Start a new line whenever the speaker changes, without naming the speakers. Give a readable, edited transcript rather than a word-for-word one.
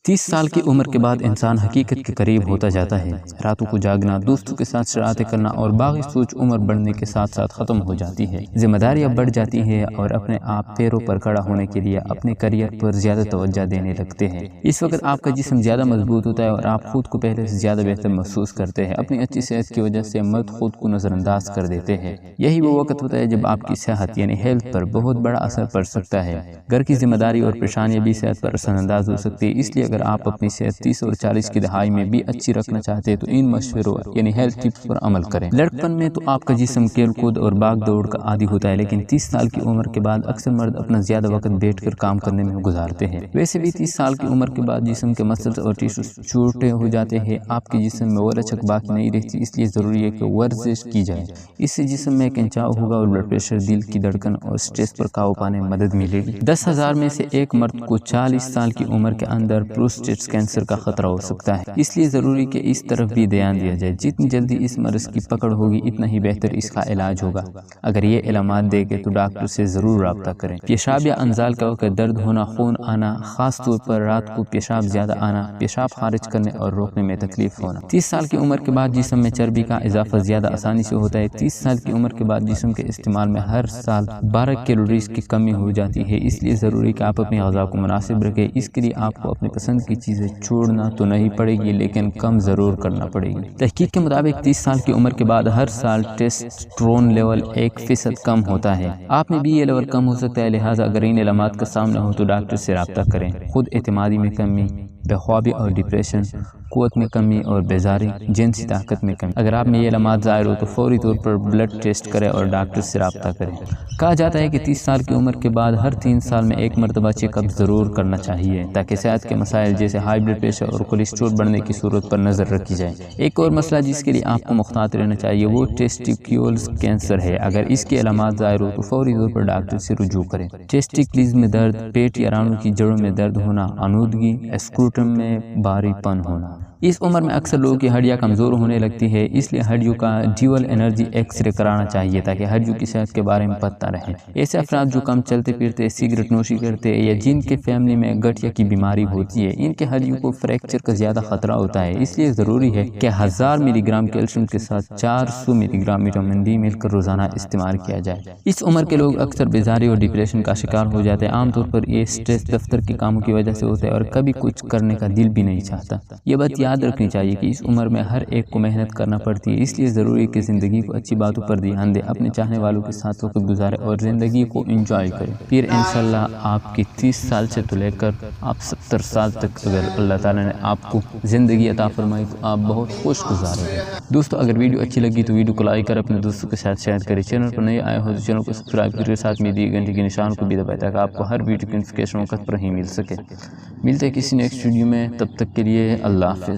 30 سال کی عمر کے بعد انسان حقیقت کے قریب ہوتا جاتا ہے۔ راتوں کو جاگنا، دوستوں کے ساتھ شرارتیں کرنا اور باغی سوچ عمر بڑھنے کے ساتھ ساتھ ختم ہو جاتی ہے۔ ذمہ داریاں بڑھ جاتی ہیں اور اپنے آپ پیروں پر کھڑا ہونے کے لیے اپنے کیریئر پر زیادہ توجہ دینے لگتے ہیں۔ اس وقت آپ کا جسم زیادہ مضبوط ہوتا ہے اور آپ خود کو پہلے سے زیادہ بہتر محسوس کرتے ہیں۔ اپنی اچھی صحت کی وجہ سے مرد خود کو نظر انداز کر دیتے ہیں۔ یہی وہ وقت ہوتا ہے جب آپ کی صحت یعنی ہیلتھ پر بہت بڑا اثر پڑ سکتا ہے۔ گھر کی ذمہ داری اور پریشانیاں بھی صحت پر اثر انداز ہو سکتی ہے۔ اس لیے اگر آپ اپنی صحت 30 اور 40 کی دہائی میں بھی اچھی رکھنا چاہتے ہیں تو ان مشوروں یعنی ہیلتھ ٹپس پر عمل کریں۔ لڑکپن میں تو آپ کا جسم کھیل کود اور بھاگ دوڑ کا عادی ہوتا ہے، لیکن 30 سال کی عمر کے بعد اکثر مرد اپنا زیادہ وقت بیٹھ کر کام کرنے میں گزارتے ہیں۔ ویسے بھی 30 سال کی عمر کے بعد جسم کے مسلز اور ٹیشوز چھوٹے ہو جاتے ہیں، آپ کے جسم میں وہ لچک باقی نہیں رہتی، اس لیے ضروری ہے کہ ورزش کی جائے۔ اس سے جسم میں کھنچاؤ ہوگا اور بلڈ پریشر، دل کی دھڑکن اور سٹریس پر قابو پانے میں مدد ملے گی۔ 10,000 میں سے ایک مرد کو 40 سال کی عمر کے اندر پروسٹیٹ کینسر کا خطرہ ہو سکتا ہے، اس لیے ضروری کہ اس طرف بھی دھیان دیا جائے۔ جتنی جلدی اس مرض کی پکڑ ہوگی اتنا ہی بہتر اس کا علاج ہوگا۔ اگر یہ علامات دیکھیں تو ڈاکٹر سے ضرور رابطہ کریں۔ پیشاب یا انزال کا وقت درد ہونا، خون آنا، خاص طور پر رات کو پیشاب زیادہ آنا، پیشاب خارج کرنے اور روکنے میں تکلیف ہونا۔ 30 سال کی عمر کے بعد جسم میں چربی کا اضافہ زیادہ آسانی سے ہوتا ہے۔ 30 سال کی عمر کے بعد جسم کے استعمال میں ہر سال 12 کیلوریز کی کمی ہو جاتی ہے، اس لیے ضروری کہ آپ اپنی غذا کو مناسب رکھیں۔ اس کے لیے آپ کو اپنی پسند کی چیزیں چھوڑنا تو نہیں پڑے گی، لیکن کم ضرور کرنا پڑے گی۔ تحقیق کے مطابق 30 سال کی عمر کے بعد ہر سال ٹیسٹوسٹیرون لیول 1% کم ہوتا ہے۔ آپ میں بھی یہ لیول کم ہو سکتا ہے، لہٰذا اگر ان علامات کا سامنا ہو تو ڈاکٹر سے رابطہ کریں۔ خود اعتمادی میں کمی، بے خوابی اور ڈپریشن، قوت میں کمی اور بیزاری، جنسی طاقت میں کمی۔ اگر آپ میں یہ علامات ظاہر ہو تو فوری طور پر بلڈ ٹیسٹ کریں اور ڈاکٹر سے رابطہ کریں۔ کہا جاتا ہے کہ 30 سال کی عمر کے بعد ہر 3 سال میں ایک مرتبہ چیک اپ ضرور کرنا چاہیے، تاکہ صحت کے مسائل جیسے ہائی بلڈ پریشر اور کولیسٹرول بڑھنے کی صورت پر نظر رکھی جائے۔ ایک اور مسئلہ جس کے لیے آپ کو محتاط رہنا چاہیے وہ ٹیسٹیکیولز کینسر ہے۔ اگر اس کے علامات ظاہر ہو تو فوری طور پر ڈاکٹر سے رجوع کریں۔ ٹیسٹیکلز میں درد، پیٹ یا رانوں کی جڑوں میں درد ہونا، آلودگی، اسکروٹم میں بھاری پن ہونا۔ اس عمر میں اکثر لوگوں کی ہڈیاں کمزور ہونے لگتی ہے، اس لیے ہڈیوں کا ڈیول انرجی ایکس رے کرانا چاہیے تاکہ ہڈیوں کی صحت کے بارے میں پتہ رہے۔ ایسے افراد جو کم چلتے پھرتے، سگریٹ نوشی کرتے یا جن کے فیملی میں گٹھیا کی بیماری ہوتی ہے، ان کے ہڈیوں کو فریکچر کا زیادہ خطرہ ہوتا ہے۔ اس لیے ضروری ہے کہ 1000 ملی گرام کیلشیم کے ساتھ 400 ملی گرام وٹامن ڈی مل کر روزانہ استعمال کیا جائے۔ اس عمر کے لوگ اکثر بیزاری اور ڈپریشن کا شکار ہو جاتے ہیں۔ عام طور پر یہ سٹریس دفتر کے کاموں کی وجہ سے ہوتا ہے اور کبھی کچھ کرنے کا دل بھی نہیں چاہتا۔ یہ بات یاد رکھنی چاہیے کہ اس عمر میں ہر ایک کو محنت کرنا پڑتی ہے، اس لیے ضروری ہے کہ زندگی کو اچھی باتوں پر دھیان دیں، اپنے چاہنے والوں کے ساتھ وقت گزاریں اور زندگی کو انجوائے کریں۔ پھر انشاءاللہ آپ کی 30 سال سے تو لے کر آپ 70 سال تک اگر اللہ تعالیٰ نے آپ کو زندگی عطا فرمائی تو آپ بہت خوش گزارے گے۔ دوستو اگر ویڈیو اچھی لگی تو ویڈیو کو لائک کر اپنے دوستوں کے ساتھ شیئر کریں۔ چینل پر نئے آئے ہو تو چینل کو سبسکرائب کریں، ساتھ میں دی گھنٹی کے نشان کو بھی دبائیں تاکہ آپ کو ہر ویڈیو کی نوٹیفیکیشن وقت پر ہی مل سکے۔ ملتے ہیں کسی نیکسٹ ویڈیو میں، تب تک کے لیے اللہ حافظ۔